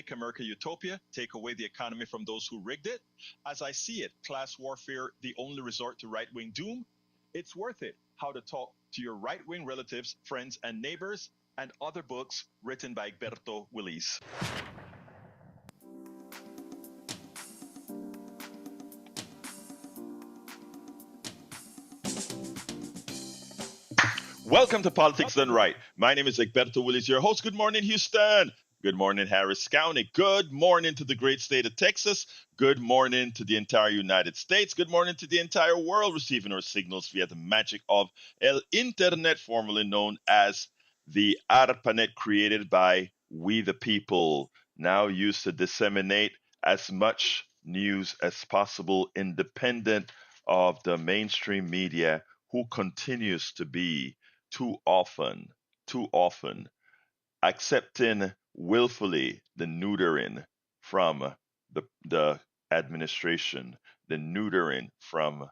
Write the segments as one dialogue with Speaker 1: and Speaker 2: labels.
Speaker 1: Make America Utopia, take away the economy from those who rigged it. As I see it, class warfare, the only resort to right-wing doom. It's worth it. How to talk to your right-wing relatives, friends, and neighbors, and other books written by Egberto Willis. Welcome to Politics Done Right. My name is Egberto Willis, your host. Good morning, Houston. Good morning, Harris County. Good morning to the great state of Texas. Good morning to the entire United States. Good morning to the entire world receiving our signals via the magic of El Internet, formerly known as the ARPANET, created by We the People, now used to disseminate as much news as possible, independent of the mainstream media, who continues to be too often accepting willfully the neutering from the administration, the neutering from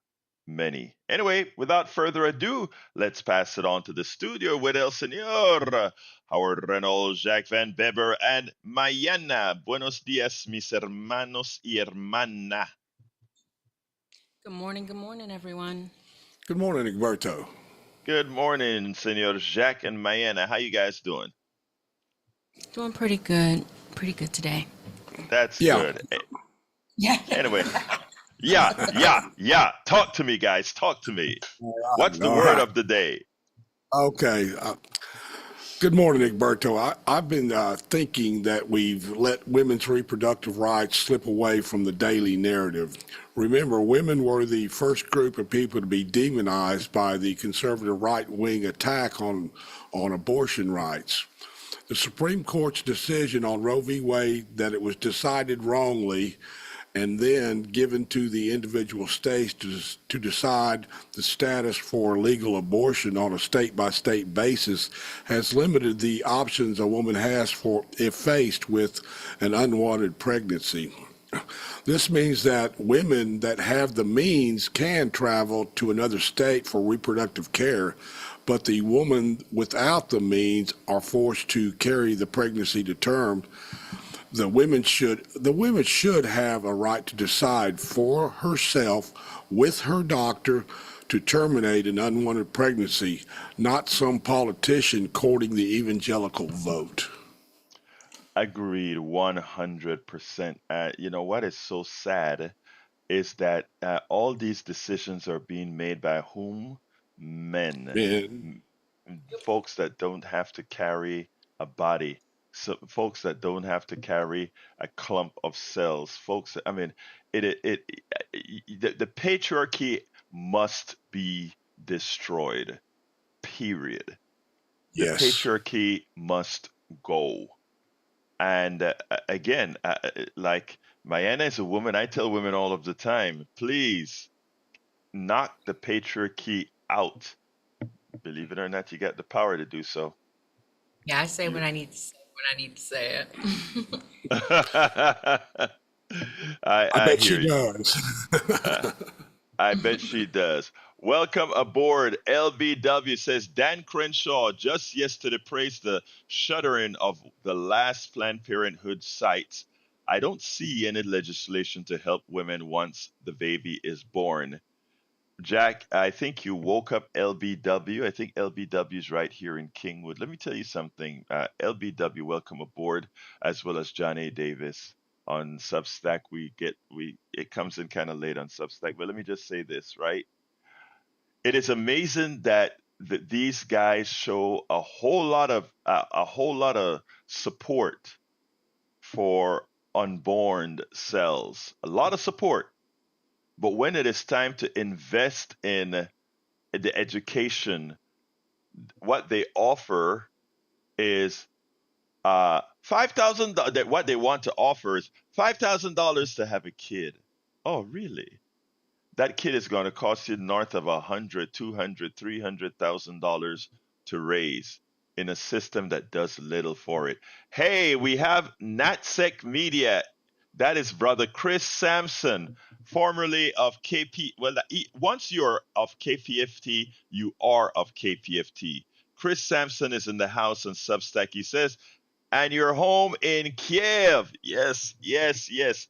Speaker 1: many. Anyway, without further ado, let's pass it on to the studio with El Señor Howard Reynolds, Jacques Van Beber, and Mayana. Buenos dias, mis hermanos y hermana.
Speaker 2: Good morning, everyone.
Speaker 3: Good morning, Egberto.
Speaker 1: Good morning, Senor Jacques and Mayana. How you guys doing?
Speaker 2: Doing pretty good today.
Speaker 1: That's
Speaker 3: Yeah.
Speaker 1: good.
Speaker 2: Yeah.
Speaker 1: Anyway, yeah. Talk to me, guys. Talk to me. What's the
Speaker 3: All
Speaker 1: word
Speaker 3: right.
Speaker 1: of the day?
Speaker 3: Okay. Good morning, Egberto. I've been thinking that we've let women's reproductive rights slip away from the daily narrative. Remember, women were the first group of people to be demonized by the conservative right-wing attack on abortion rights. The Supreme Court's decision on Roe v. Wade that it was decided wrongly and then given to the individual states to decide the status for legal abortion on a state-by-state basis has limited the options a woman has for if faced with an unwanted pregnancy. This means that women that have the means can travel to another state for reproductive care, but the women without the means are forced to carry the pregnancy to term. The women should have a right to decide for herself with her doctor to terminate an unwanted pregnancy, not some politician courting the evangelical vote.
Speaker 1: Agreed, 100%. You know what is so sad is that all these decisions are being made by whom? Men.
Speaker 3: And
Speaker 1: Folks that don't have to carry a body. So folks that don't have to carry a clump of cells. Folks, I mean, the patriarchy must be destroyed. Period. The
Speaker 3: yes,
Speaker 1: patriarchy must go. And again, like Mayana is a woman, I tell women all of the time, please knock the patriarchy out. Believe it or not, you got the power to do so.
Speaker 2: Yeah, I say
Speaker 1: You,
Speaker 2: when I need to say it.
Speaker 3: I
Speaker 1: I
Speaker 3: bet she
Speaker 1: hear you.
Speaker 3: does.
Speaker 1: Uh, I bet she does. Welcome aboard. LBW says Dan Crenshaw just yesterday praised the shuttering of the last Planned Parenthood sites. I don't see any legislation to help women once the baby is born. Jack, I think you woke up LBW. I think LBW is right here in Kingwood. Let me tell you something. LBW, welcome aboard, as well as John A. Davis on Substack. It comes in kind of late on Substack, but let me just say this, right? It is amazing that these guys show a whole lot of support for unborn cells, a lot of support. But when it is time to invest in the education, what they offer is $5,000. That what they want to offer is $5,000 to have a kid. Oh, really? That kid is going to cost you north of $100, $200, $300,000 to raise in a system that does little for it. Hey, we have NatSec Media. That is brother Chris Sampson, formerly of KP. Well, once you're of KPFT, you are of KPFT. Chris Sampson is in the house on Substack. He says, and you're home in Kiev. Yes, yes, yes.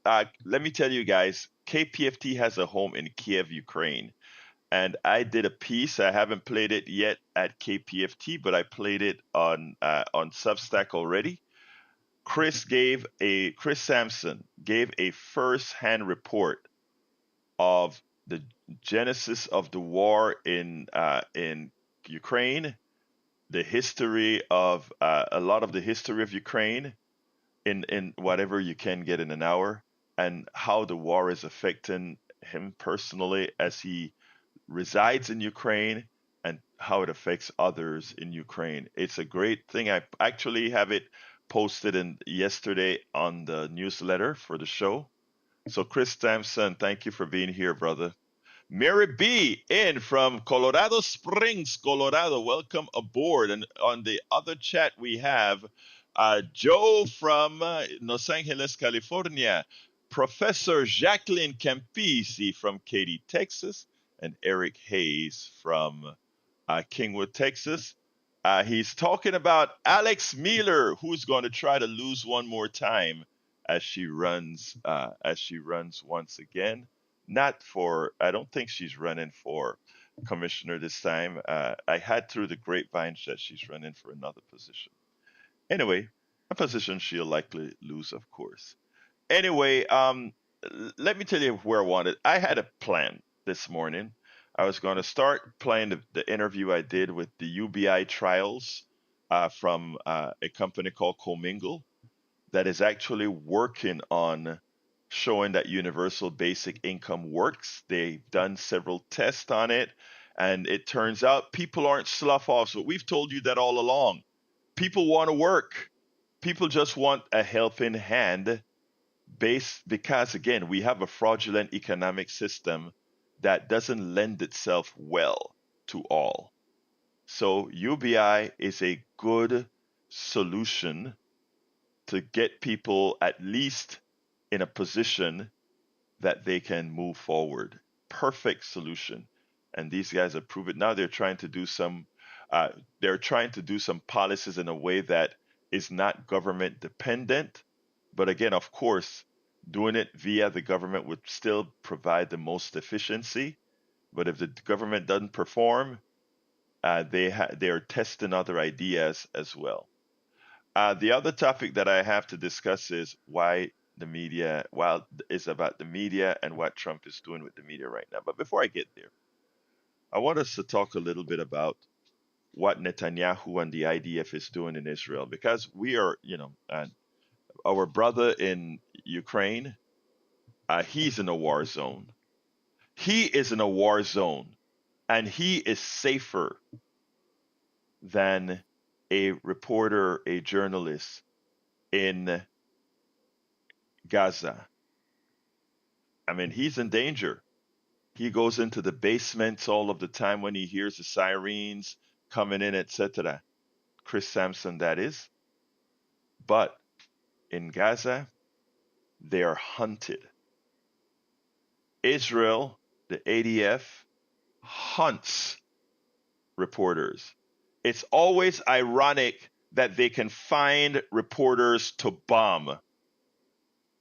Speaker 1: Let me tell you guys, KPFT has a home in Kiev, Ukraine. And I did a piece. I haven't played it yet at KPFT, but I played it on Substack already. Chris Sampson gave a first-hand report of the genesis of the war in Ukraine, the history of a lot of the history of Ukraine in whatever you can get in an hour, and how the war is affecting him personally as he resides in Ukraine and how it affects others in Ukraine. It's a great thing. I actually have it posted in yesterday on the newsletter for the show. So Chris Sampson, thank you for being here, brother. Mary B in from Colorado Springs, Colorado. Welcome aboard. And on the other chat we have Joe from Los Angeles, California, Professor Jacqueline Campisi from Katy, Texas, and Eric Hayes from Kingwood, Texas. He's talking about Alex Miller, who's going to try to lose one more time as she runs once again. Not for, I don't think she's running for commissioner this time. I had through the grapevine that she's running for another position. Anyway, a position she'll likely lose, of course. Anyway, let me tell you where I wanted. I had a plan this morning. I was going to start playing the interview I did with the UBI trials from a company called Comingle that is actually working on showing that universal basic income works. They've done several tests on it, and it turns out people aren't slough offs. But we've told you that all along. People want to work. People just want a helping hand because, again, we have a fraudulent economic system that doesn't lend itself well to all. So UBI is a good solution to get people at least in a position that they can move forward. Perfect solution. And these guys have proved it. Now they're trying to do some policies in a way that is not government dependent. But again, of course, doing it via the government would still provide the most efficiency. But if the government doesn't perform, they are testing other ideas as well. The other topic that I have to discuss is why the media, well, is about the media and what Trump is doing with the media right now. But before I get there, I want us to talk a little bit about what Netanyahu and the IDF is doing in Israel, because we are, our brother in Ukraine, he's in a war zone. He is in a war zone, and he is safer than a reporter, a journalist in Gaza. I mean, he's in danger. He goes into the basements all of the time when he hears the sirens coming in, etc. Chris Sampson, that is. But in Gaza, they are hunted. Israel, the ADF, hunts reporters. It's always ironic that they can find reporters to bomb.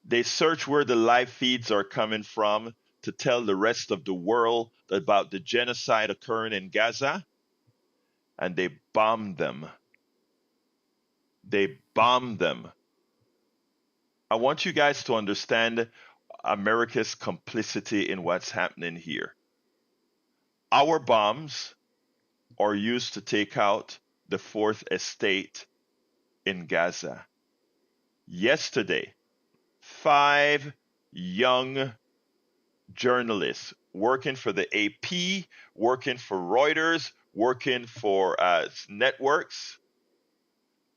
Speaker 1: They search where the live feeds are coming from to tell the rest of the world about the genocide occurring in Gaza, and they bomb them. They bomb them. I want you guys to understand America's complicity in what's happening here. Our bombs are used to take out the Fourth Estate in Gaza. Yesterday, 5 young journalists working for the AP, working for Reuters, working for networks,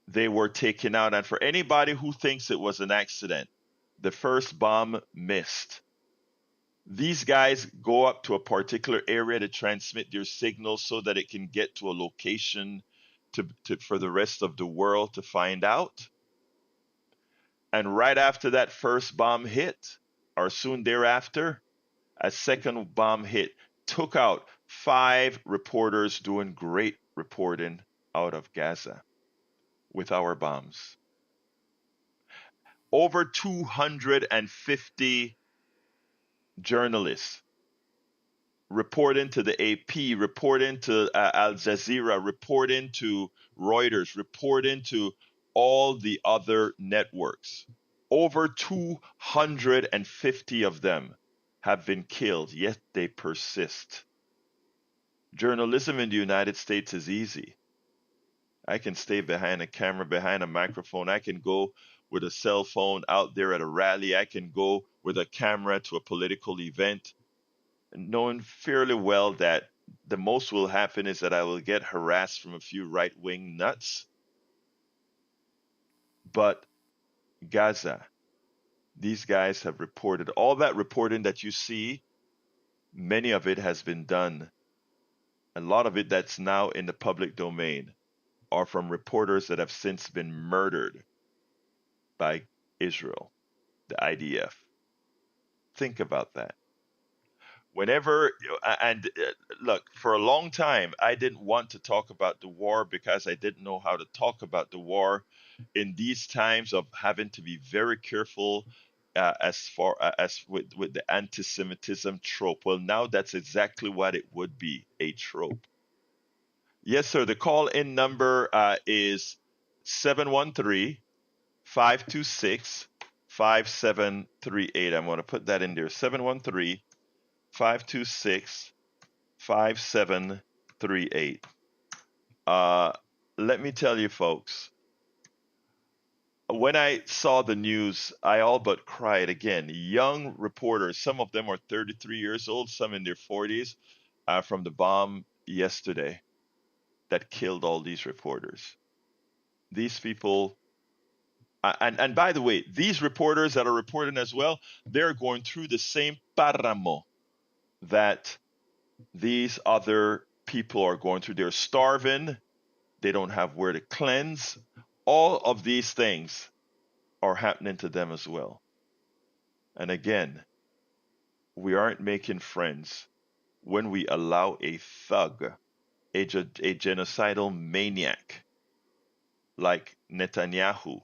Speaker 1: they were taken out. And for anybody who thinks it was an accident, the first bomb missed. These guys go up to a particular area to transmit their signal so that it can get to a location for the rest of the world to find out. And right after that first bomb hit, or soon thereafter, a second bomb hit, took out 5 reporters doing great reporting out of Gaza. with our bombs. Over 250 journalists report into the AP, report into Al Jazeera, report into Reuters, report into all the other networks. Over 250 of them have been killed, yet they persist. Journalism in the United States is easy. I can stay behind a camera, behind a microphone. I can go with a cell phone out there at a rally. I can go with a camera to a political event, knowing fairly well that the most will happen is that I will get harassed from a few right wing nuts. But Gaza, these guys have reported all that reporting that you see, many of it has been done. A lot of it that's now in the public domain are from reporters that have since been murdered by Israel, the IDF. Think about that. Whenever, and look, for a long time, I didn't want to talk about the war because I didn't know how to talk about the war in these times of having to be very careful as far as with the anti-Semitism trope. Well, now that's exactly what it would be, a trope. Yes, sir. The call-in number is 713 526 5738. I'm going to put that in there. 713 526 5738. Let me tell you, folks, when I saw the news, I all but cried again. Young reporters, some of them are 33 years old, some in their 40s, from the bomb yesterday that killed all these reporters. These people, and by the way, these reporters that are reporting as well, they're going through the same páramo that these other people are going through. They're starving. They don't have where to cleanse. All of these things are happening to them as well. And again, we aren't making friends when we allow a thug, a genocidal maniac like Netanyahu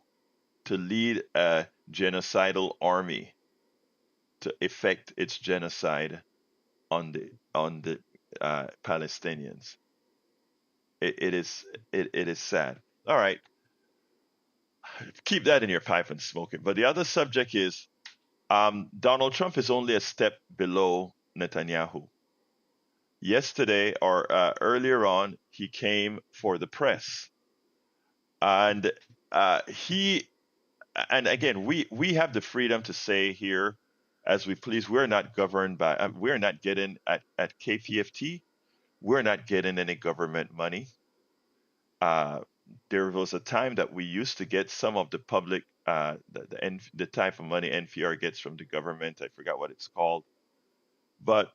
Speaker 1: to lead a genocidal army to effect its genocide on the Palestinians. It is sad. All right, keep that in your pipe and smoke it. But the other subject is Donald Trump is only a step below Netanyahu. Yesterday or earlier on, he came for the press, and he and again we have the freedom to say here as we please. We're not governed by. We're not getting at KPFT. We're not getting any government money. Uh, there was a time that we used to get some of the public, the type of money NPR gets from the government. I forgot what it's called, but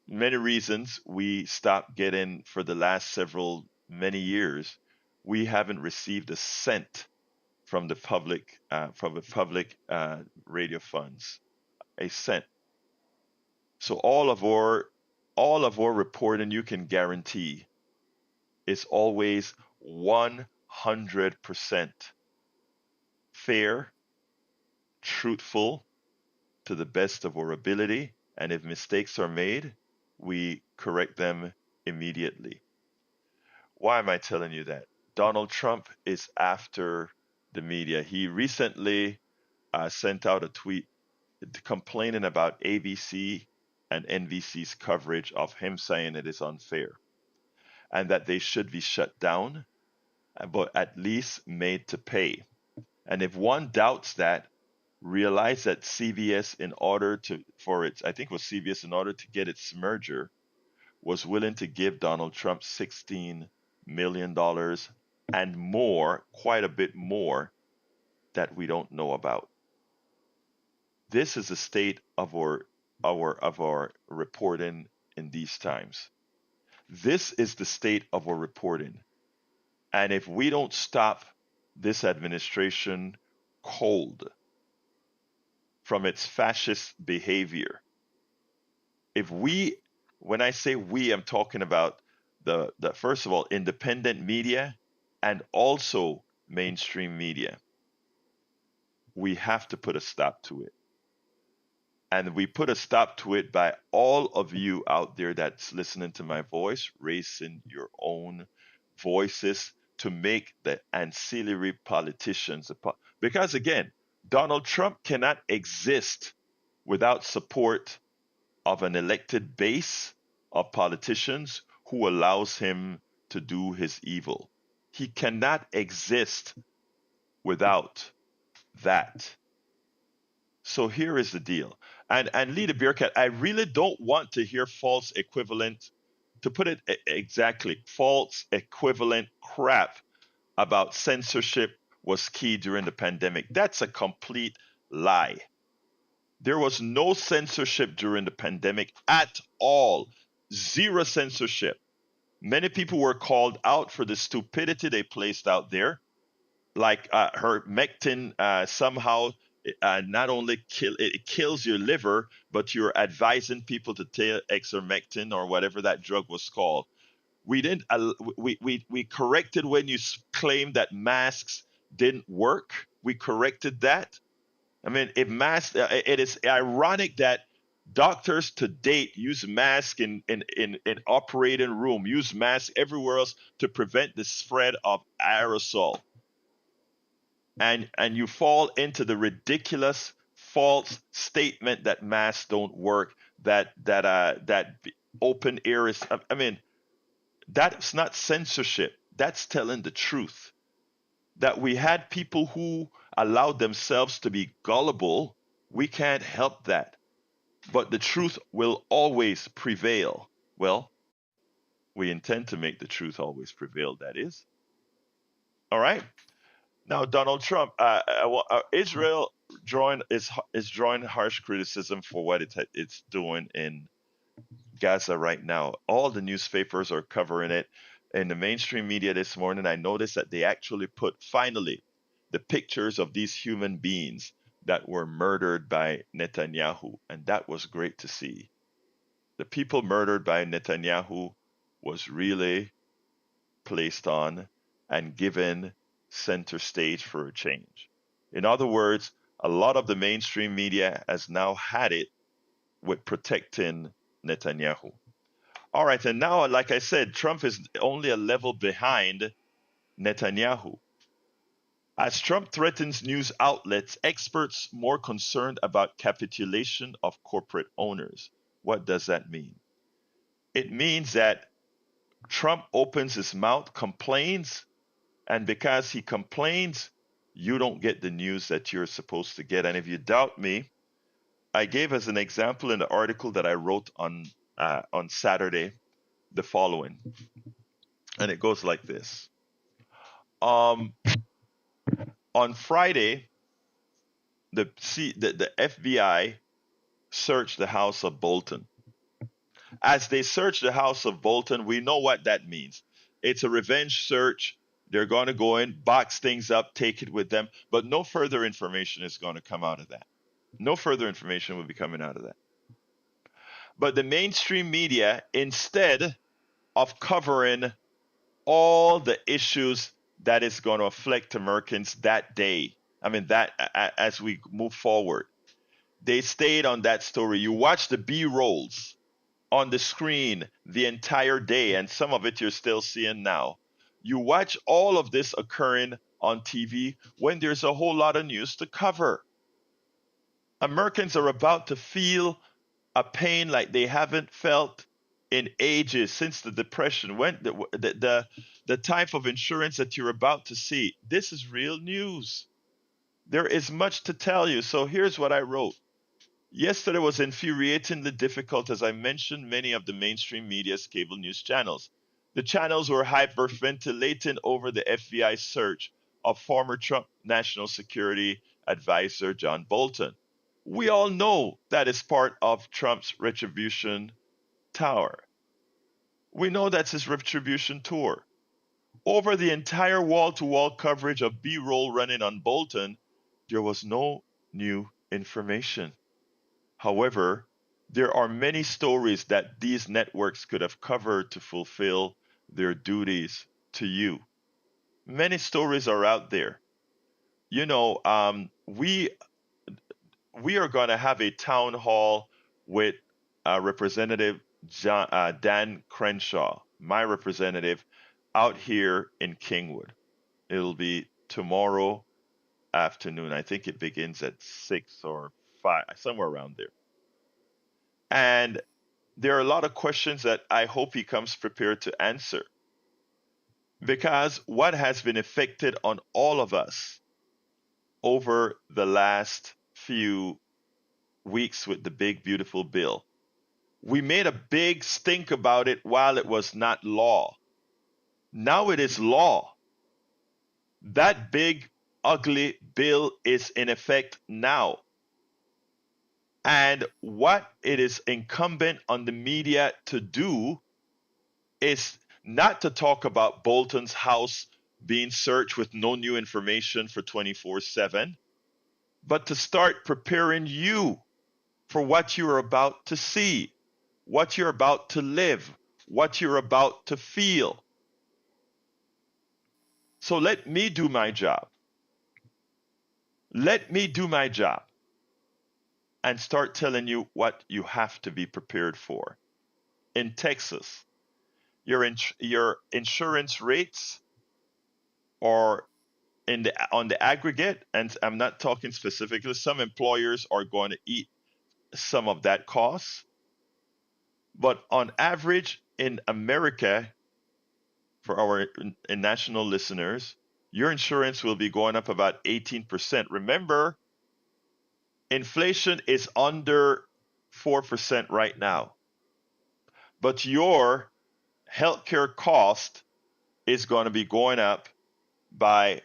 Speaker 1: many reasons we stopped getting for the last many years. We haven't received a cent from the public radio funds, a cent. So all of our reporting, you can guarantee, is always 100% fair, truthful, to the best of our ability. And if mistakes are made, we correct them immediately. Why am I telling you that? Donald Trump is after the media. He recently sent out a tweet complaining about ABC and NBC's coverage of him saying it is unfair and that they should be shut down, but at least made to pay. And if one doubts that, realize that CBS, I think it was CBS, in order to get its merger, was willing to give Donald Trump $16 million and more, quite a bit more, that we don't know about. This is the state of our reporting in these times. This is the state of our reporting. And if we don't stop this administration cold from its fascist behavior, when I say we, I'm talking about the first of all, independent media and also mainstream media. We have to put a stop to it. And we put a stop to it by all of you out there that's listening to my voice, raising your own voices to make the ancillary politicians. Because again, Donald Trump cannot exist without support of an elected base of politicians who allows him to do his evil. He cannot exist without that. So here is the deal. And Leader Bearcat, I really don't want to hear false equivalent, to put it exactly, false equivalent crap about censorship was key during the pandemic. That's a complete lie. There was no censorship during the pandemic at all. Zero censorship. Many people were called out for the stupidity they placed out there, like hermectin somehow not only kills your liver, but you're advising people to take exermectin or whatever that drug was called. We didn't. We corrected when you claimed that masks didn't work. We corrected that. I mean, it is ironic that doctors to date use masks in operating room, use masks everywhere else to prevent the spread of aerosol. And you fall into the ridiculous false statement that masks don't work, that open air is. I mean, that's not censorship. That's telling the truth. That we had people who allowed themselves to be gullible. We can't help that. But the truth will always prevail. Well, we intend to make the truth always prevail, that is. All right. Now, Donald Trump, Israel is drawing harsh criticism for what it's doing in Gaza right now. All the newspapers are covering it. In the mainstream media this morning, I noticed that they actually put finally the pictures of these human beings that were murdered by Netanyahu, and that was great to see. The people murdered by Netanyahu was really placed on and given center stage for a change. In other words, a lot of the mainstream media has now had it with protecting Netanyahu. All right, and now, like I said, Trump is only a level behind Netanyahu. As Trump threatens news outlets, experts more concerned about capitulation of corporate owners. What does that mean? It means that Trump opens his mouth, complains, and because he complains, you don't get the news that you're supposed to get. And if you doubt me, I gave as an example in the article that I wrote on Saturday the following, and it goes like this. On Friday, the FBI searched the house of Bolton. As they searched the house of Bolton, we know what that means. It's a revenge search. They're going to go in, box things up, take it with them, but no further information is going to come out of that. No further information will be coming out of that. But the mainstream media, instead of covering all the issues that is going to afflict Americans that day, I mean, that as we move forward, they stayed on that story. You watch the B-rolls on the screen the entire day, and some of it you're still seeing now. You watch all of this occurring on TV when there's a whole lot of news to cover. Americans are about to feel a pain like they haven't felt in ages since the Depression. When the type of insurance that you're about to see, this is real news. There is much to tell you. So here's what I wrote. Yesterday was infuriatingly difficult as I mentioned many of the mainstream media's cable news channels. The channels were hyperventilating over the FBI search of former Trump National Security Advisor John Bolton. We all know that is part of Trump's retribution tower. We know that's his retribution tour. Over the entire wall-to-wall coverage of B-roll running on Bolton, there was no new information. However, there are many stories that these networks could have covered to fulfill their duties to you. Many stories are out there. You know, we are going to have a town hall with Representative Dan Crenshaw, my representative, out here in Kingwood. It'll be tomorrow afternoon. I think it begins at 6 or 5, somewhere around there. And there are a lot of questions that I hope he comes prepared to answer. Because what has been affected on all of us over the last few weeks with the big, beautiful bill, we made a big stink about it while it was not law. Now it is law. That big, ugly bill is in effect now. And what it is incumbent on the media to do is not to talk about Bolton's house being searched with no new information for 24/7, but to start preparing you for what you're about to see, what you're about to live, what you're about to feel. So let me do my job. Let me do my job and start telling you what you have to be prepared for. In Texas, your insurance rates are on the aggregate, and I'm not talking specifically, some employers are going to eat some of that cost, but on average in America, for our national listeners, your insurance will be going up about 18%. Remember, inflation is under 4% right now, but your healthcare cost is going to be going up by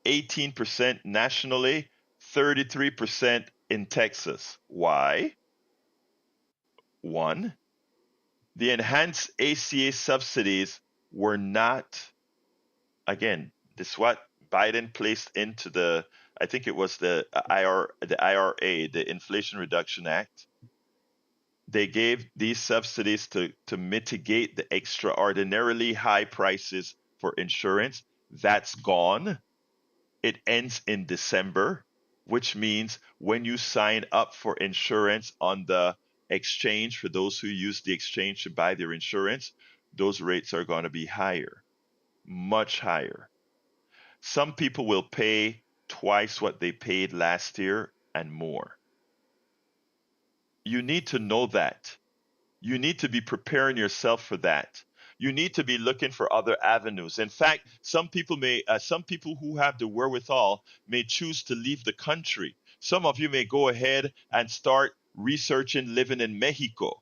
Speaker 1: 18% nationally, 33% in Texas. Why? One, the enhanced ACA subsidies were not, again, this is what Biden placed into I think it was the IRA, the Inflation Reduction Act. They gave these subsidies to mitigate the extraordinarily high prices for insurance. That's gone. It ends in December, which means when you sign up for insurance on the exchange, for those who use the exchange to buy their insurance, those rates are going to be higher, much higher. Some people will pay twice what they paid last year and more. You need to know that. You need to be preparing yourself for that. You need to be looking for other avenues. In fact, some people who have the wherewithal may choose to leave the country. Some of you may go ahead and start researching living in Mexico.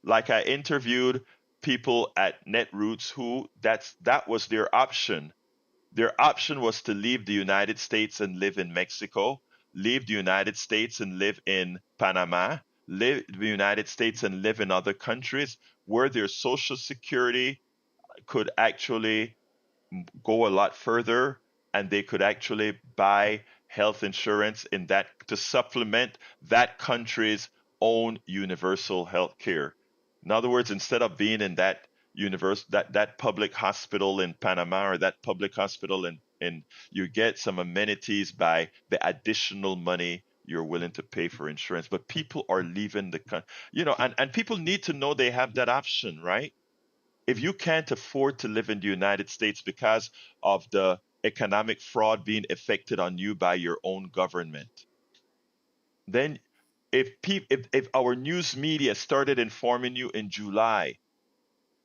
Speaker 1: Like I interviewed people at Netroots who that was their option. Their option was to leave the United States and live in Mexico, leave the United States and live in Panama, live the United States and live in other countries where their social security could actually go a lot further, and they could actually buy health insurance in that to supplement that country's own universal health care. In other words, instead of being in that public hospital in Panama or that public hospital in you get some amenities by the additional money you're willing to pay for insurance. But people are leaving the country, and people need to know they have that option, right? If you can't afford to live in the United States because of the economic fraud being effected on you by your own government, then if our news media started informing you in July,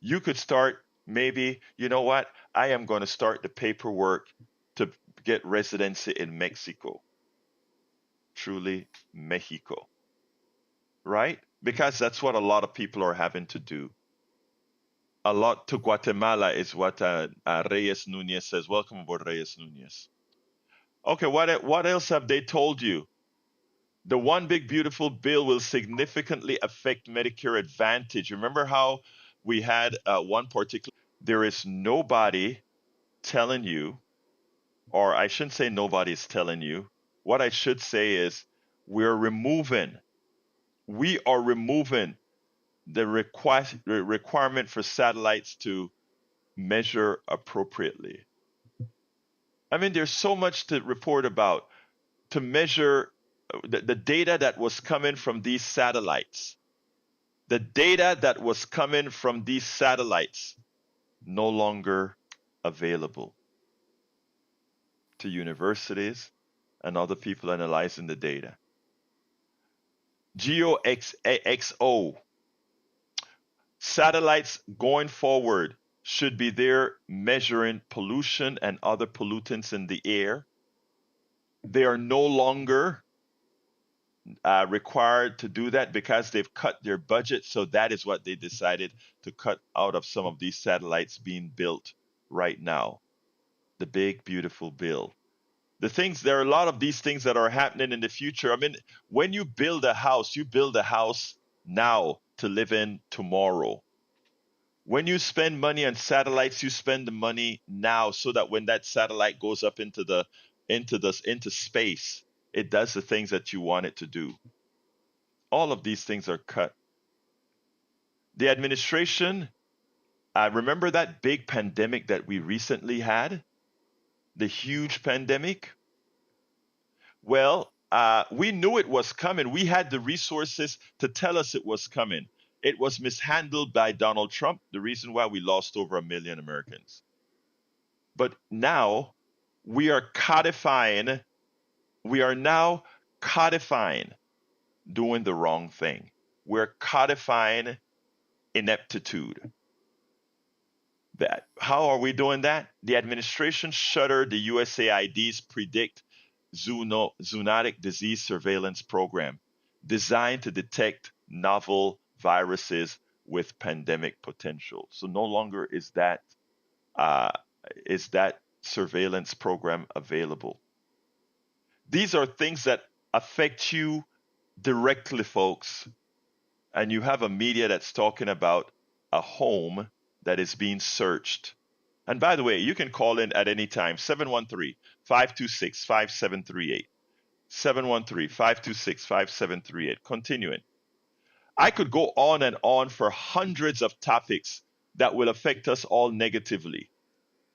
Speaker 1: you could start maybe, you know what? I am going to start the paperwork to get residency in Mexico. Truly, Mexico, right? Because that's what a lot of people are having to do. A lot to Guatemala is what Reyes Nunez says. Welcome aboard, Reyes Nunez. Okay, what else have they told you? The one big beautiful bill will significantly affect Medicare Advantage. Remember how we had one particular. There is nobody telling you, or I shouldn't say nobody is telling you. What I should say is we are removing the requirement for satellites to measure appropriately. I mean, there's so much to report about, to measure the data that was coming from these satellites. The data that was coming from these satellites no longer available to universities and other people analyzing the data. GeoXO satellites going forward should be there measuring pollution and other pollutants in the air. They are no longer required to do that because they've cut their budget. So that is what they decided to cut out of some of these satellites being built right now. The big, beautiful bill. There are a lot of these things that are happening in the future. I mean, when you build a house now to live in tomorrow. When you spend money on satellites, you spend the money now so that when that satellite goes up into space, it does the things that you want it to do. All of these things are cut. The administration, remember that big pandemic that we recently had? The huge pandemic? Well, we knew it was coming. We had the resources to tell us it was coming. It was mishandled by Donald Trump, the reason why we lost over 1 million Americans. But now we are codifying, we are now codifying doing the wrong thing. We're codifying ineptitude. How are we doing that? The administration shuttered the USAID's Predict Zoonotic Disease Surveillance Program, designed to detect novel viruses with pandemic potential. So no longer uh, is that surveillance program available. These are things that affect you directly, folks. And you have a media that's talking about a home that is being searched. And by the way, you can call in at any time, 713-526-5738. 713-526-5738. Continuing. I could go on and on for hundreds of topics that will affect us all negatively.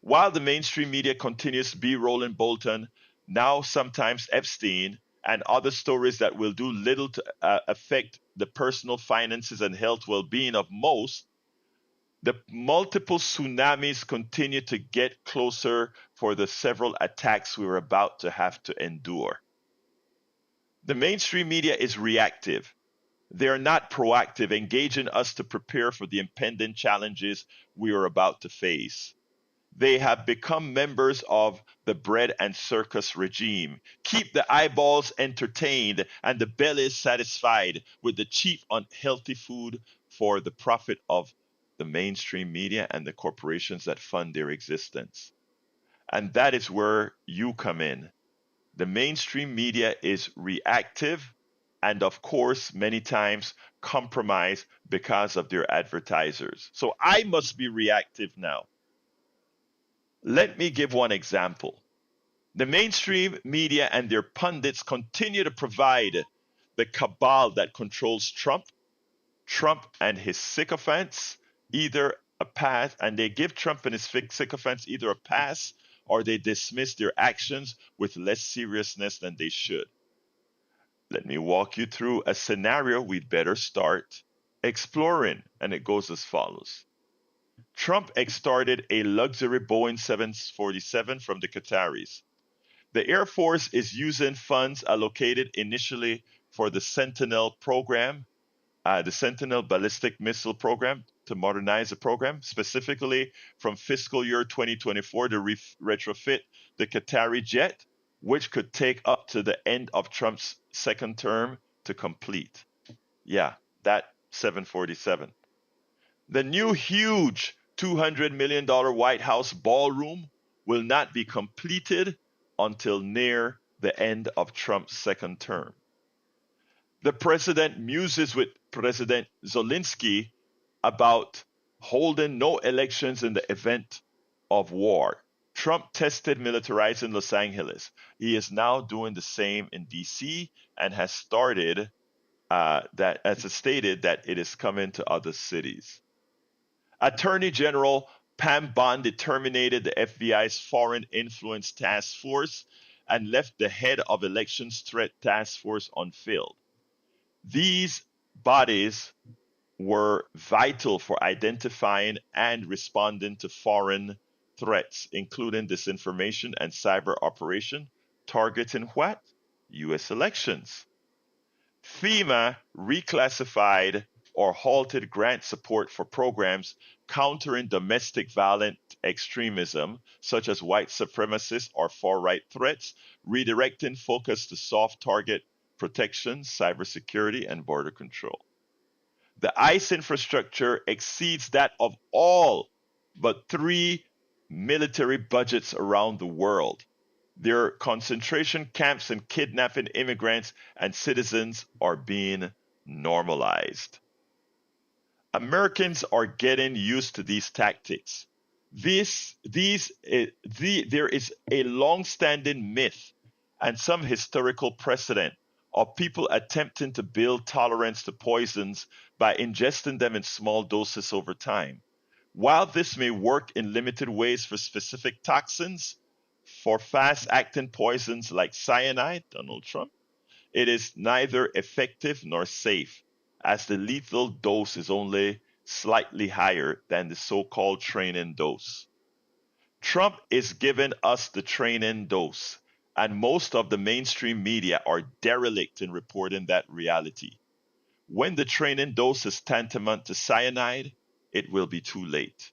Speaker 1: While the mainstream media continues B-roll and Bolton, now sometimes Epstein, and other stories that will do little to affect the personal finances and health well-being of most, the multiple tsunamis continue to get closer for the several attacks we were about to have to endure. The mainstream media is reactive. They are not proactive, engaging us to prepare for the impending challenges we are about to face. They have become members of the bread and circus regime. Keep the eyeballs entertained and the bellies satisfied with the cheap, unhealthy food for the profit of the mainstream media and the corporations that fund their existence. And that is where you come in. The mainstream media is reactive and, of course, many times compromised because of their advertisers. So I must be reactive now. Let me give one example. The mainstream media and their pundits continue to provide the cabal that controls Trump and his sycophants either a pass, and they give Trump and his sycophants either a pass or they dismiss their actions with less seriousness than they should. Let me walk you through a scenario we'd better start exploring, and it goes as follows. Trump extorted a luxury Boeing 747 from the Qataris. The Air Force is using funds allocated initially for the Sentinel program, the Sentinel ballistic missile program, to modernize the program, specifically from fiscal year 2024 to retrofit the Qatari jet, which could take up to the end of Trump's second term to complete. Yeah, that 747. The new huge $200 million White House ballroom will not be completed until near the end of Trump's second term. The president muses with President Zelensky about holding no elections in the event of war. Trump tested militarizing Los Angeles. He is now doing the same in DC and has stated that it is coming to other cities. Attorney General Pam Bondi terminated the FBI's Foreign Influence Task Force and left the head of Elections Threat Task Force unfilled. These bodies were vital for identifying and responding to foreign threats, including disinformation and cyber operation, targeting what? US elections. FEMA reclassified or halted grant support for programs countering domestic violent extremism, such as white supremacist or far right threats, redirecting focus to soft target protection, cybersecurity, and border control. The ICE infrastructure exceeds that of all but three military budgets around the world. Their concentration camps and kidnapping immigrants and citizens are being normalized. Americans are getting used to these tactics. There is a long-standing myth and some historical precedent of people attempting to build tolerance to poisons by ingesting them in small doses over time. While this may work in limited ways for specific toxins, for fast-acting poisons like cyanide, Donald Trump, it is neither effective nor safe, as the lethal dose is only slightly higher than the so-called training dose. Trump is giving us the training dose, and most of the mainstream media are derelict in reporting that reality. When the training dose is tantamount to cyanide, it will be too late.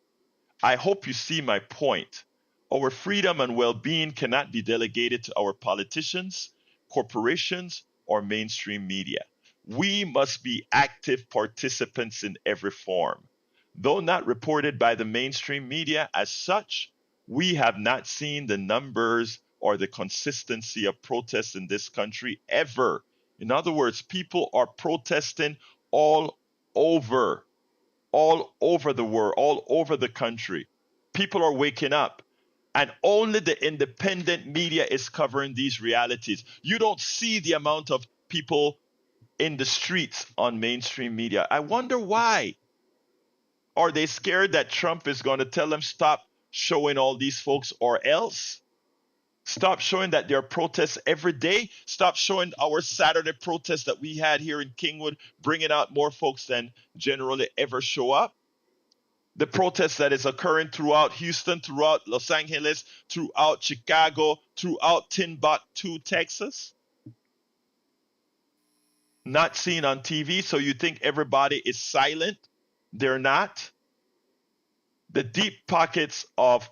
Speaker 1: I hope you see my point. Our freedom and well-being cannot be delegated to our politicians, corporations, or mainstream media. We must be active participants in every form. Though not reported by the mainstream media as such, we have not seen the numbers or the consistency of protests in this country ever. In other words, people are protesting all over all over the world, all over the country. People are waking up. And only the independent media is covering these realities. You don't see the amount of people in the streets on mainstream media. I wonder why. Are they scared that Trump is going to tell them stop showing all these folks or else? Stop showing that there are protests every day. Stop showing our Saturday protests that we had here in Kingwood, bringing out more folks than generally ever show up. The protest that is occurring throughout Houston, throughout Los Angeles, throughout Chicago, throughout Timbuktu, Texas. Not seen on TV, so you think everybody is silent. They're not. The deep pockets of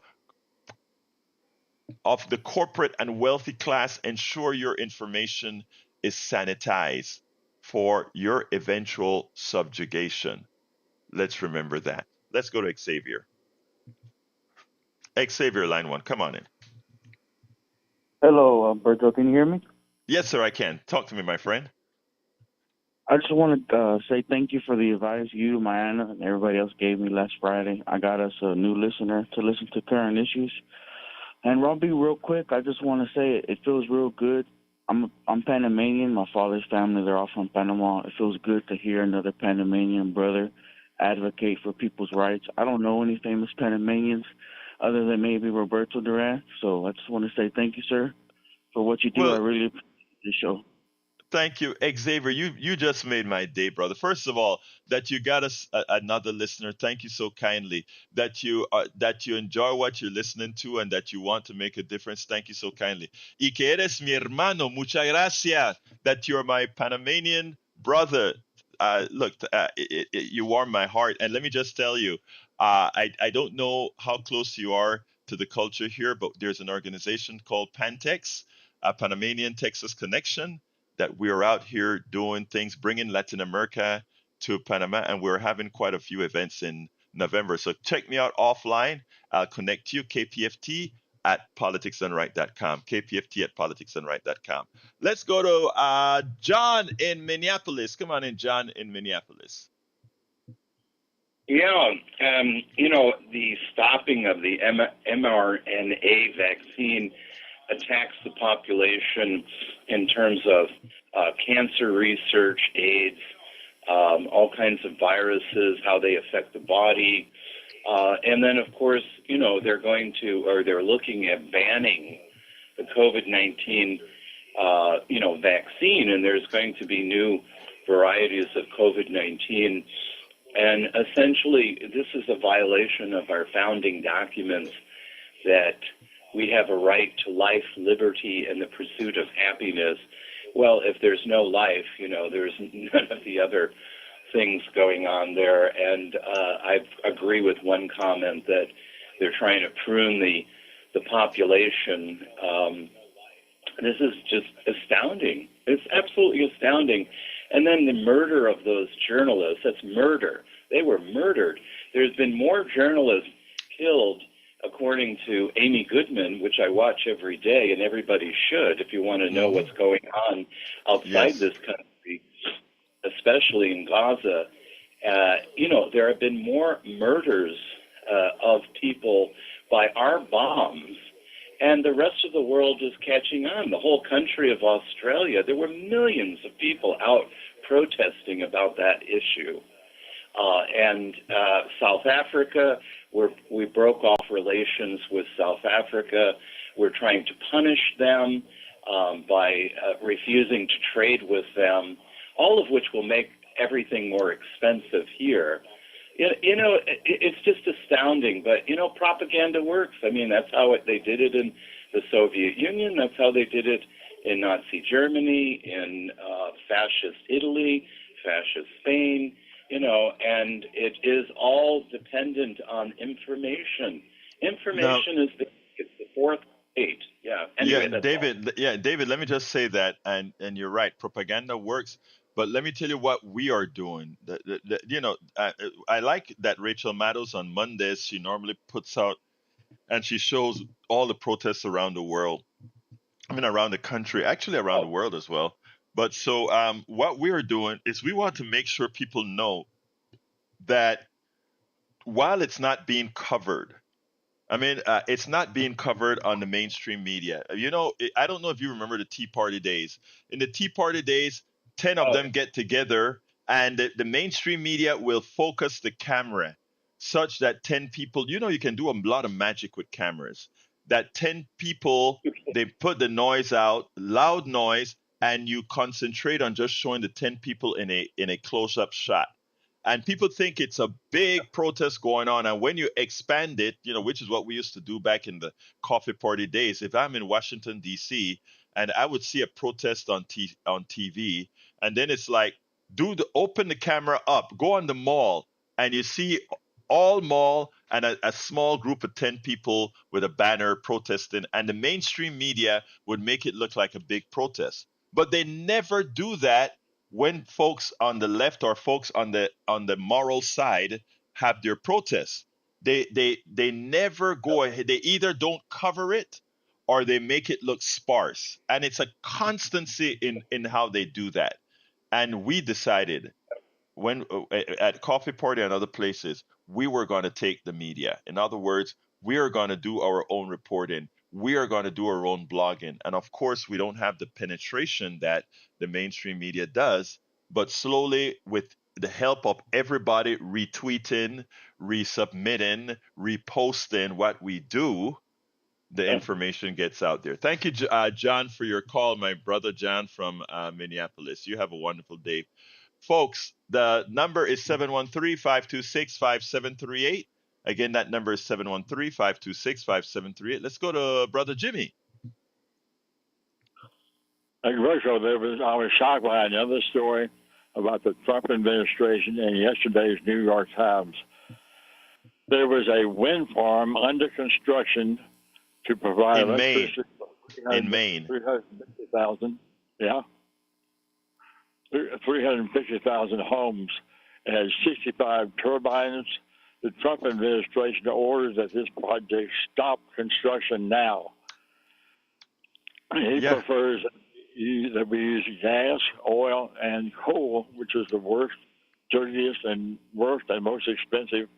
Speaker 1: the corporate and wealthy class ensure your information is sanitized for your eventual subjugation. Let's remember that. Let's go to Xavier. Xavier, line one, come on in.
Speaker 4: Hello, Berto. Can you hear me?
Speaker 1: Yes, sir, I can. Talk to me, my friend.
Speaker 4: I just want to say thank you for the advice you, Mayanna, and everybody else gave me last Friday. I got us a new listener to listen to current issues. And Robbie, real quick, I just want to say it feels real good. I'm Panamanian. My father's family, they're all from Panama. It feels good to hear another Panamanian brother advocate for people's rights. I don't know any famous Panamanians other than maybe Roberto Duran. So I just want to say thank you, sir, for what you do.
Speaker 1: Well,
Speaker 4: I really appreciate the show.
Speaker 1: thank you, Xavier. You just made my day, brother. First of all, that you got us another listener. Thank you so kindly. That you enjoy what you're listening to and that you want to make a difference. Thank you so kindly. Y que eres mi hermano. Muchas gracias. That you're my Panamanian brother. Look, you warm my heart. And let me just tell you, I don't know how close you are to the culture here, but there's an organization called Pantex, Panamanian Texas Connection, that we're out here doing things, bringing Latin America to Panama, and we're having quite a few events in November. So check me out offline. I'll connect you, KPFT at politicsdoneright.com, KPFT at politicsdoneright.com. Let's go to John in Minneapolis. Come on in, John in Minneapolis.
Speaker 5: Yeah, the stopping of the mRNA vaccine attacks the population in terms of cancer research, AIDS, all kinds of viruses, how they affect the body. And then, of course, they're looking at banning the COVID-19, vaccine, and there's going to be new varieties of COVID-19. And essentially, this is a violation of our founding documents that we have a right to life, liberty, and the pursuit of happiness. Well, if there's no life, there's none of the other things going on there. And I agree with one comment that they're trying to prune the population. This is just astounding. It's absolutely astounding. And then the murder of those journalists, that's murder. They were murdered. There's been more journalists killed, according to Amy Goodman, which I watch every day, and everybody should if you want to know what's going on outside this country, especially in Gaza. There have been more murders of people by our bombs, and the rest of the world is catching on. The whole country of Australia, there were millions of people out protesting about that issue. And South Africa, we broke off relations with South Africa. We're trying to punish them by refusing to trade with them, all of which will make everything more expensive here. It's just astounding, but, propaganda works. I mean, that's how they did it in the Soviet Union. That's how they did it in Nazi Germany, in fascist Italy, fascist Spain, and it is all dependent on information. Information is it's the fourth gate. Yeah. Anyway,
Speaker 1: David, let me just say that, and you're right, propaganda works. But let me tell you what we are doing. I like that Rachel Maddows on Mondays, she normally puts out and she shows all the protests around the world. I mean, around the country, actually around the world as well. But so what we are doing is we want to make sure people know that while it's not being covered, it's not being covered on the mainstream media. I don't know if you remember the Tea Party days. In the Tea Party days, 10 of them get together, and the mainstream media will focus the camera such that 10 people, you can do a lot of magic with cameras. That 10 people, they put the noise out, loud noise, and you concentrate on just showing the 10 people in a close-up shot. And people think it's a big protest going on. And when you expand it, which is what we used to do back in the coffee party days, if I'm in Washington, D.C., and I would see a protest on TV, and then it's like, open the camera up, go on the mall, and you see all mall and a small group of 10 people with a banner protesting, and the mainstream media would make it look like a big protest. But they never do that when folks on the left or folks on the moral side have their protests. They never go ahead. They either don't cover it or they make it look sparse. And it's a constancy in how they do that. And we decided when at Coffee Party and other places, we were going to take the media. In other words, we are going to do our own reporting. We are going to do our own blogging. And of course, we don't have the penetration that the mainstream media does, but slowly, with the help of everybody retweeting, resubmitting, reposting what we do, the information gets out there. Thank you, John, for your call, my brother John from Minneapolis. You have a wonderful day. Folks, the number is 713-526-5738. Again, that number is 713-526-5738. Let's go to Brother Jimmy.
Speaker 6: I was shocked by another story about the Trump administration in yesterday's New York Times. There was a wind farm under construction to provide electricity
Speaker 1: in Maine.
Speaker 6: 350,000, 350,000 homes. It has 65 turbines. The Trump administration ordered that this project stop construction now. He prefers that we use gas, oil, and coal, which is the worst, dirtiest, and worst and most expensive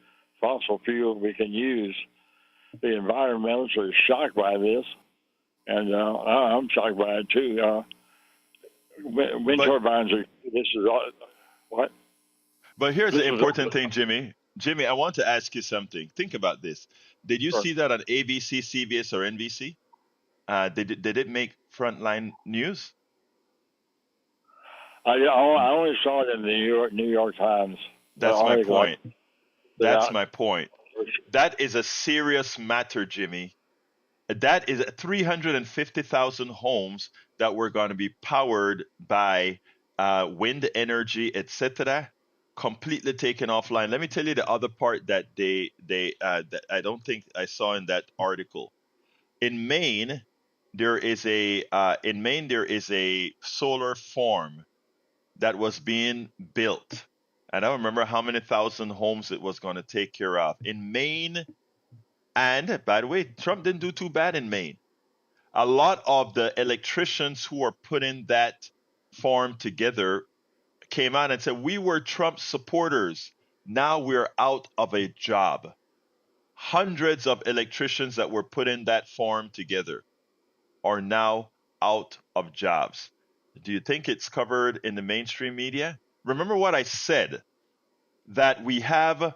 Speaker 6: fossil fuel we can use. The environmentalists are shocked by this, and I'm shocked by it too. Wind turbines are. This is all, what?
Speaker 1: But here's the important thing, Jimmy. Jimmy, I want to ask you something. Think about this. Did you
Speaker 6: Sure.
Speaker 1: see that on ABC, CBS, or NBC? Did it make frontline news?
Speaker 6: I only saw it in the New York Times.
Speaker 1: That's my
Speaker 6: Article I
Speaker 1: point.
Speaker 6: put
Speaker 1: That's
Speaker 6: out.
Speaker 1: my point. That is a serious matter, Jimmy. That is 350,000 homes that were going to be powered by wind energy, etc., completely taken offline. Let me tell you the other part that that I don't think I saw in that article. In Maine, there is a solar farm that was being built. I don't remember how many thousand homes it was going to take care of in Maine. And by the way, Trump didn't do too bad in Maine. A lot of the electricians who are putting that farm together came out and said, we were Trump supporters. Now we're out of a job. Hundreds of electricians that were putting that farm together are now out of jobs. Do you think it's covered in the mainstream media? Remember what I said, that we have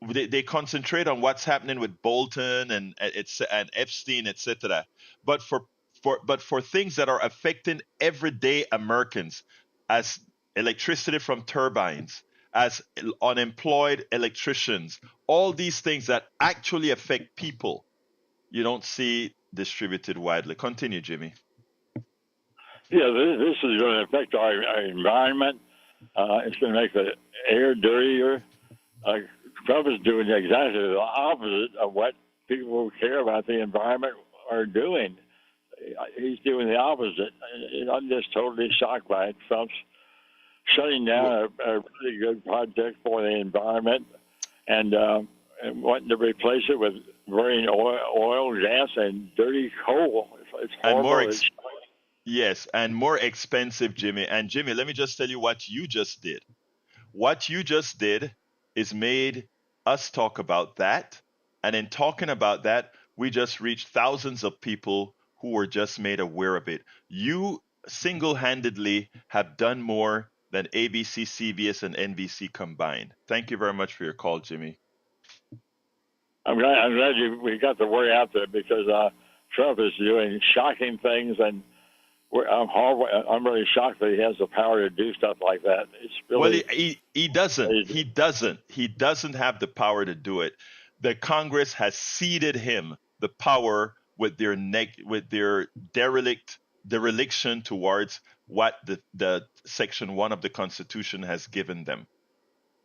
Speaker 1: they concentrate on what's happening with Bolton and Epstein, etc. But for things that are affecting everyday Americans, as electricity from turbines, as unemployed electricians, all these things that actually affect people, you don't see distributed widely. Continue, Jimmy.
Speaker 6: Yeah, this is going to affect our environment. It's going to make the air dirtier. Trump is doing exactly the opposite of what people who care about the environment are doing. He's doing the opposite. And I'm just totally shocked by it. Trump's shutting down a really good project for the environment and wanting to replace it with burning oil, gas, and dirty coal. It's
Speaker 1: And
Speaker 6: horrible.
Speaker 1: yes, and more expensive, Jimmy. And Jimmy, let me just tell you what you just did. What you just did is made us talk about that. And in talking about that, we just reached thousands of people who were just made aware of it. You single handedly have done more than ABC, CBS, and NBC combined. Thank you very much for your call, Jimmy.
Speaker 6: I'm glad we got the word out there because Trump is doing shocking things, and I'm really shocked that he has the power to do stuff like that. It's really
Speaker 1: Well, he doesn't.
Speaker 6: crazy.
Speaker 1: He doesn't have the power to do it. The Congress has ceded him the power with their dereliction towards what the Section 1 of the Constitution has given them.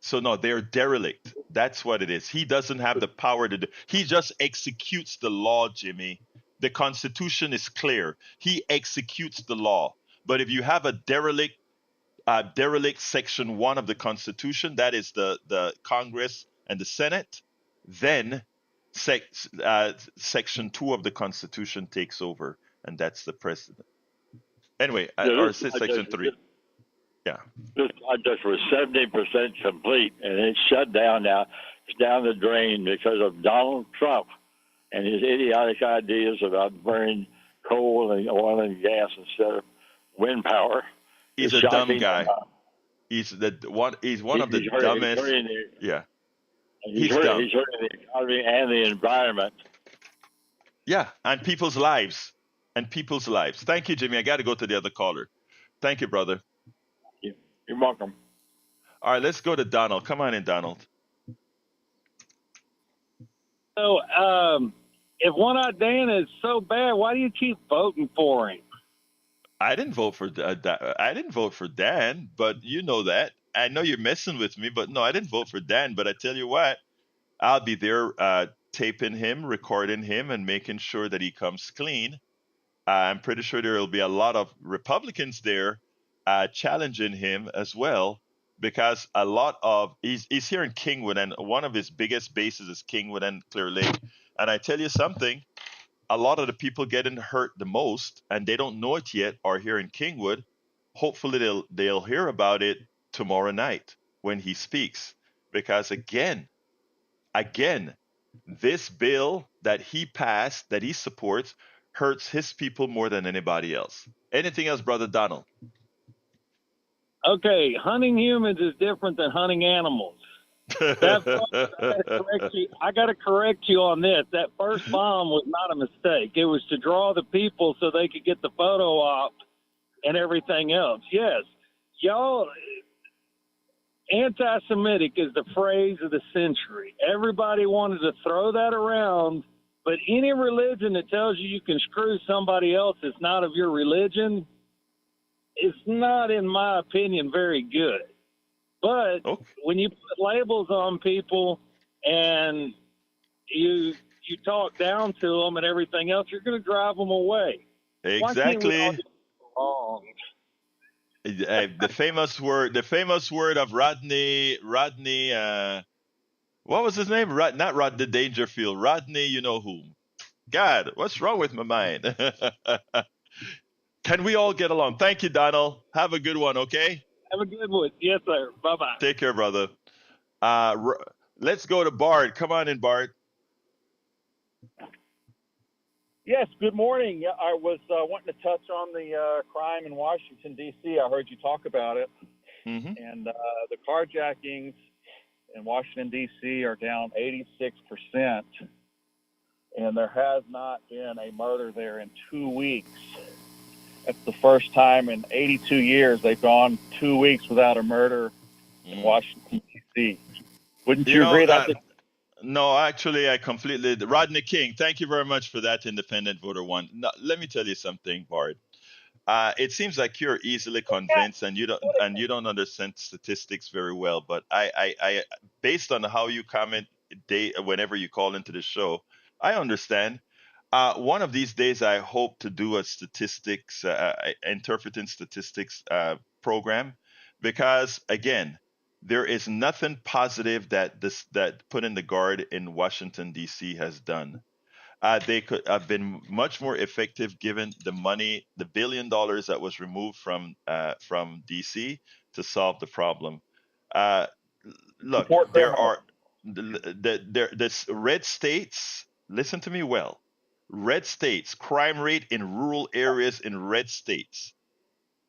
Speaker 1: So no, they're derelict. That's what it is. He doesn't have the power to do. He just executes the law, Jimmy. The Constitution is clear. He executes the law. But if you have a derelict Section 1 of the Constitution, that is the Congress and the Senate, then Section 2 of the Constitution takes over, and that's the president. Anyway, or Section 3. Yeah.
Speaker 6: This project was 70% complete, and it's shut down now. It's down the drain because of Donald Trump and his idiotic ideas about burning coal and oil and gas instead of wind power.
Speaker 1: He's
Speaker 6: It's
Speaker 1: a dumb
Speaker 6: shocking.
Speaker 1: guy. He's one of the dumbest. Yeah.
Speaker 6: He's
Speaker 1: dumb.
Speaker 6: hurting the economy and the environment.
Speaker 1: Yeah, and people's lives. Thank you, Jimmy. I got to go to the other caller. Thank you, brother.
Speaker 6: You're welcome.
Speaker 1: All right, let's go to Donald. Come on in, Donald.
Speaker 7: So, if One-Eyed Dan is so bad, why do you keep voting for him?
Speaker 1: I didn't vote for I didn't vote for Dan, but you know that. I know you're messing with me, but no, I didn't vote for Dan. But I tell you what, I'll be there taping him, recording him, and making sure that he comes clean. I'm pretty sure there will be a lot of Republicans there challenging him as well, because a lot of he's here in Kingwood, and one of his biggest bases is Kingwood and Clear Lake. And I tell you something, a lot of the people getting hurt the most, and they don't know it yet, are here in Kingwood. Hopefully they'll hear about it tomorrow night when he speaks, because again, this bill that he passed, that he supports, hurts his people more than anybody else. Anything else, Brother Donald?
Speaker 7: Okay, hunting humans is different than hunting animals. That I got to correct you on this. That first bomb was not a mistake. It was to draw the people so they could get the photo op and everything else. Yes, y'all. Anti-Semitic is the phrase of the century. Everybody wanted to throw that around, but any religion that tells you can screw somebody else that's not of your religion is not, in my opinion, very good. But
Speaker 1: Okay.
Speaker 7: when you put labels on people and you talk down to them and everything else, you're going to drive them away. Why can't we all
Speaker 1: Exactly.
Speaker 7: get along?
Speaker 1: The famous word of Rodney. What was his name? Not Rodney Dangerfield. Rodney, you know whom. God, what's wrong with my mind? Can we all get along? Thank you, Donald. Have a good one, okay?
Speaker 7: Have a good one. Yes, sir. Bye-bye.
Speaker 1: Take care, brother. Let's go to Bart. Come on in, Bart.
Speaker 8: Yes, good morning. Yeah, I was wanting to touch on the crime in Washington, D.C. I heard you talk about it.
Speaker 1: Mm-hmm.
Speaker 8: And the carjackings in Washington, D.C. are down 86%. And there has not been a murder there in 2 weeks. That's the first time in 82 years they've gone 2 weeks without a murder in Washington, D.C. Wouldn't you agree?
Speaker 1: No, actually, I completely. Rodney King, thank you very much for that independent voter one. Now, let me tell you something, Bart. It seems like you're easily convinced, and you don't understand statistics very well. But I based on how you comment whenever you call into the show, I understand. One of these days, I hope to do a statistics, interpreting statistics program, because again, there is nothing positive that putting the guard in Washington D.C. has done. They could have been much more effective given the money, the $1 billion that was removed from DC to solve the problem. Uh, Look,
Speaker 8: Support
Speaker 1: there
Speaker 8: criminals.
Speaker 1: are this red states. Listen to me well. Red states crime rate in rural areas in red states.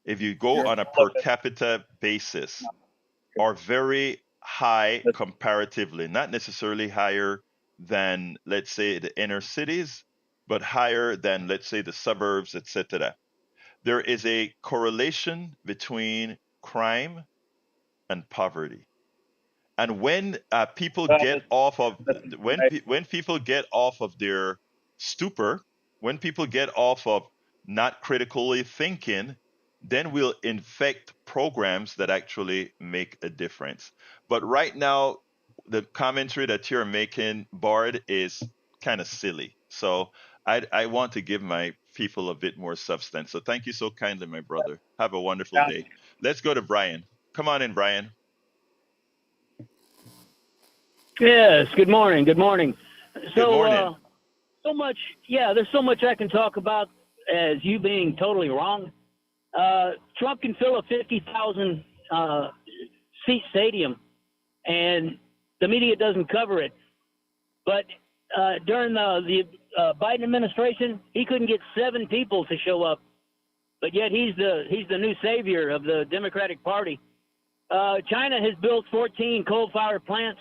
Speaker 1: If you go on a per capita basis, are very high comparatively, not necessarily higher than, let's say, the inner cities, but higher than, let's say, the suburbs, etc. There is a correlation between crime and poverty. And when people get off of when people get off of their stupor, when people get off of not critically thinking, then we'll infect programs that actually make a difference. But right now, the commentary that you're making, Bard, is kind of silly. So I want to give my people a bit more substance. So thank you so kindly, my brother. Have a wonderful day. Let's go to Brian. Come on in, Brian.
Speaker 9: Yes, good morning. Good morning.
Speaker 1: Good morning.
Speaker 9: So much, there's so much I can talk about as you being totally wrong. Trump can fill a 50,000 seat stadium, and the media doesn't cover it. But during the Biden administration, he couldn't get 7 people to show up. But yet he's the new savior of the Democratic Party. China has built 14 coal-fired plants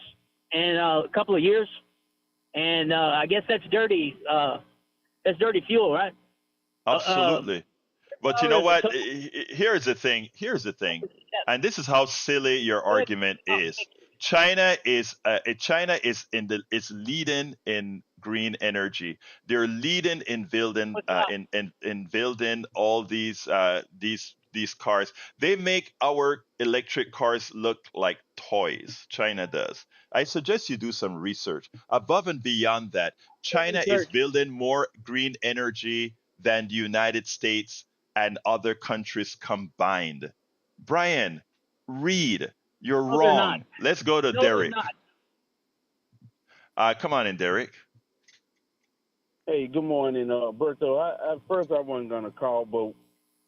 Speaker 9: in a couple of years, and I guess that's dirty. That's dirty fuel, right?
Speaker 1: Absolutely. But you know what? Here's the thing. And this is how silly your argument is. China is leading in green energy. They're leading in building in building all these cars. They make our electric cars look like toys. China does. I suggest you do some research. Above and beyond that, China is building more green energy than the United States and other countries combined. Brian, read. You're wrong. Let's go to Derek. Come on in, Derek.
Speaker 10: Hey, good morning, Berto. At first, I wasn't going to call,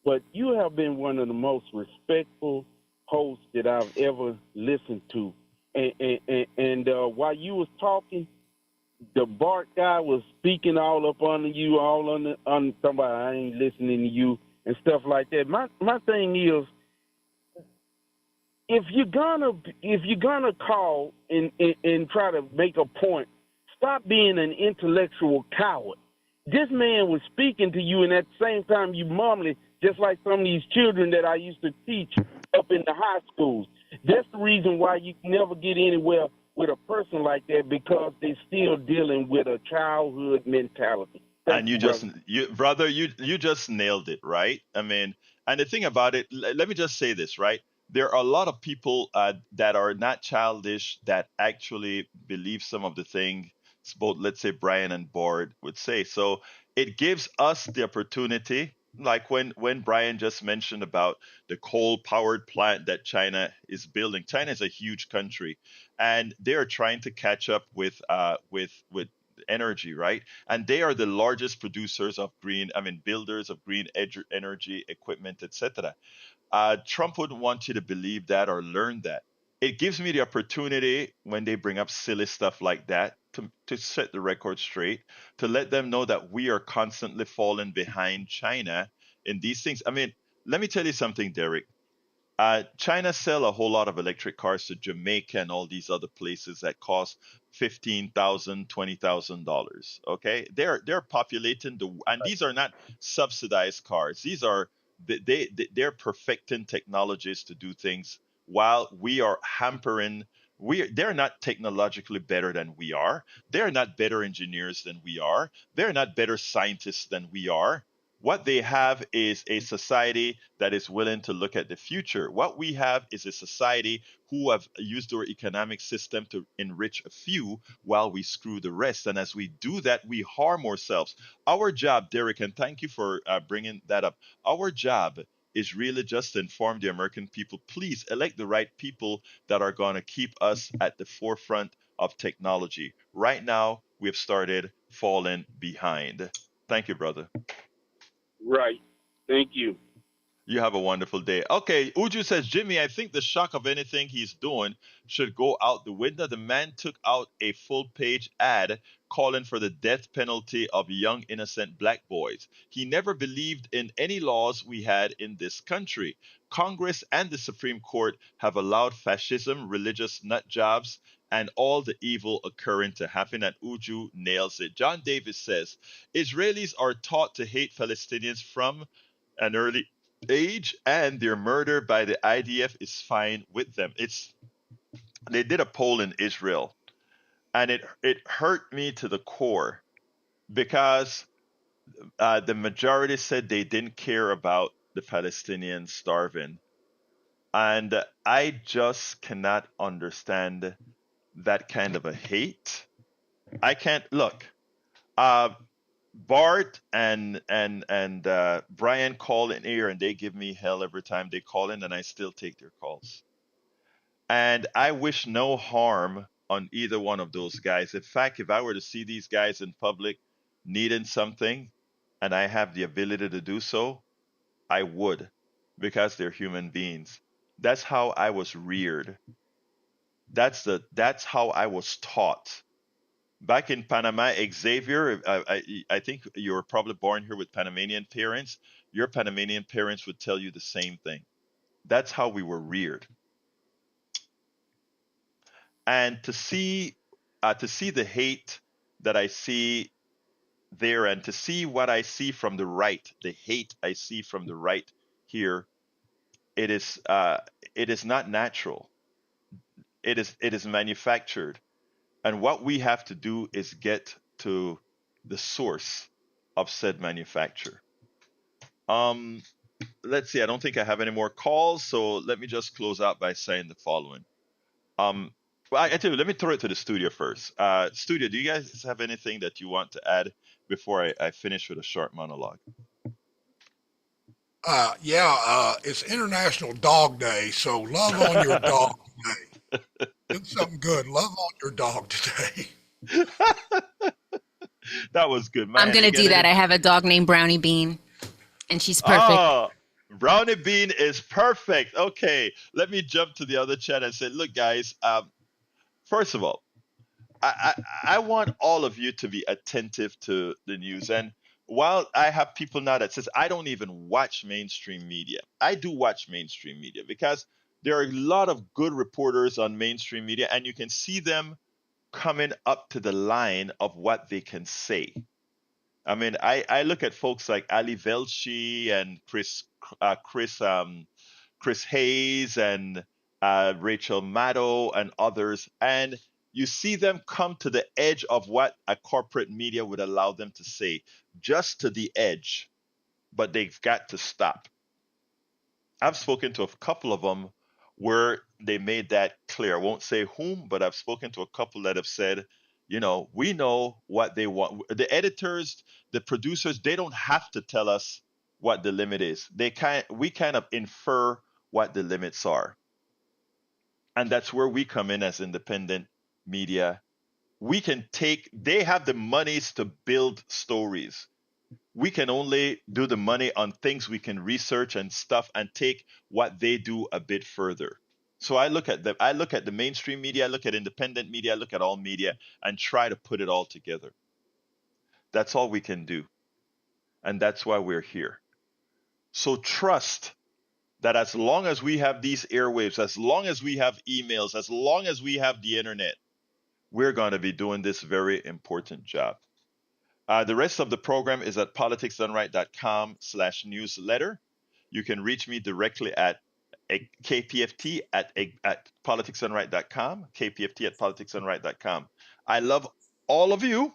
Speaker 10: but you have been one of the most respectful hosts that I've ever listened to. And while you was talking, the Bart guy was speaking all up under you, all on somebody. I ain't listening to you and stuff like that. My thing is, if you're gonna call and try to make a point, stop being an intellectual coward. This man was speaking to you, and at the same time you mumbling, just like some of these children that I used to teach up in the high schools. That's the reason why you can never get anywhere with a person like that, because they're still dealing with a childhood mentality.
Speaker 1: And
Speaker 10: Thank you, brother.
Speaker 1: you just nailed it, right? I mean, and the thing about it, let me just say this, right? There are a lot of people that are not childish that actually believe some of the things both, let's say, Brian and Board would say. So it gives us the opportunity, like when Brian just mentioned about the coal-powered plant that China is building. China is a huge country, and they are trying to catch up with energy, right? And they are the largest producers of builders of green energy equipment, etc. Trump wouldn't want you to believe that or learn that. It gives me the opportunity when they bring up silly stuff like that to set the record straight, to let them know that we are constantly falling behind China in these things. I mean, let me tell you something, Derek. China sell a whole lot of electric cars to Jamaica and all these other places that cost $15,000, $20,000. Okay, they're populating and these are not subsidized cars. These are they're perfecting technologies to do things while we are hampering. They're not technologically better than we are. They're not better engineers than we are. They're not better scientists than we are. What they have is a society that is willing to look at the future. What we have is a society who have used our economic system to enrich a few while we screw the rest. And as we do that, we harm ourselves. Our job, Derek, and thank you for bringing that up. Our job is really just to inform the American people, please elect the right people that are going to keep us at the forefront of technology. Right now, we have started falling behind. Thank you, brother.
Speaker 10: Right. Thank you.
Speaker 1: You have a wonderful day. Okay, Uju says, Jimmy, I think the shock of anything he's doing should go out the window. The man took out a full page ad calling for the death penalty of young innocent black boys. He never believed in any laws we had in this country. Congress and the Supreme Court have allowed fascism, religious nut jobs, and all the evil occurring to happen. And Uju nails it. John Davis says, Israelis are taught to hate Palestinians from an early age, and their murder by the IDF is fine with them. They did a poll in Israel, and it hurt me to the core because the majority said they didn't care about the Palestinians starving, and I just cannot understand that kind of a hate. I can't look. Uh, Bart and Brian call in here, and they give me hell every time they call in, and I still take their calls. And I wish no harm on either one of those guys. In fact, if I were to see these guys in public needing something, and I have the ability to do so, I would, because they're human beings. That's how I was reared. That's how I was taught. Back in Panama, Xavier, I think you were probably born here with Panamanian parents. Your Panamanian parents would tell you the same thing. That's how we were reared. And to see the hate that I see there, and to see what I see from the right, the hate I see from the right here, it is not natural. It is manufactured. And what we have to do is get to the source of said manufacture. Um, let's see. I don't think I have any more calls, so let me just close out by saying the following. Um, well, I tell you, let me throw it to the studio first. Studio, do you guys have anything that you want to add before I finish with a short monologue?
Speaker 3: It's International Dog Day, so love on your dog today. Do something good. Love on your dog today.
Speaker 1: That was good,
Speaker 2: I'm
Speaker 1: man.
Speaker 2: going
Speaker 1: You
Speaker 2: to
Speaker 1: get
Speaker 2: do that.
Speaker 1: any?
Speaker 2: I have a dog named Brownie Bean, and she's perfect.
Speaker 1: Oh, Brownie Bean is perfect. Okay, let me jump to the other chat and say, look, guys. First of all, I want all of you to be attentive to the news. And while I have people now that says I don't even watch mainstream media, I do watch mainstream media because There are a lot of good reporters on mainstream media, and you can see them coming up to the line of what they can say. I mean, I look at folks like Ali Velshi and Chris Hayes and Rachel Maddow and others, and you see them come to the edge of what a corporate media would allow them to say, just to the edge, but they've got to stop. I've spoken to a couple of them where they made that clear. I won't say whom, but I've spoken to a couple that have said, we know what they want. The editors, the producers, they don't have to tell us what the limit is. We kind of infer what the limits are. And that's where we come in as independent media. They have the monies to build stories. We can only do the money on things we can research and stuff and take what they do a bit further. So I look at the mainstream media, I look at independent media, I look at all media and try to put it all together. That's all we can do. And that's why we're here. So trust that as long as we have these airwaves, as long as we have emails, as long as we have the internet, we're going to be doing this very important job. The rest of the program is at politicsdoneright.com/newsletter. You can reach me directly at kpft at politicsdoneright.com, kpft at politicsdoneright.com. I love all of you.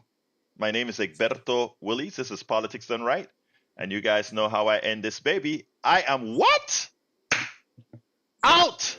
Speaker 1: My name is Egberto Willies. This is Politics Done Right. And you guys know how I end this baby. I am what? Out!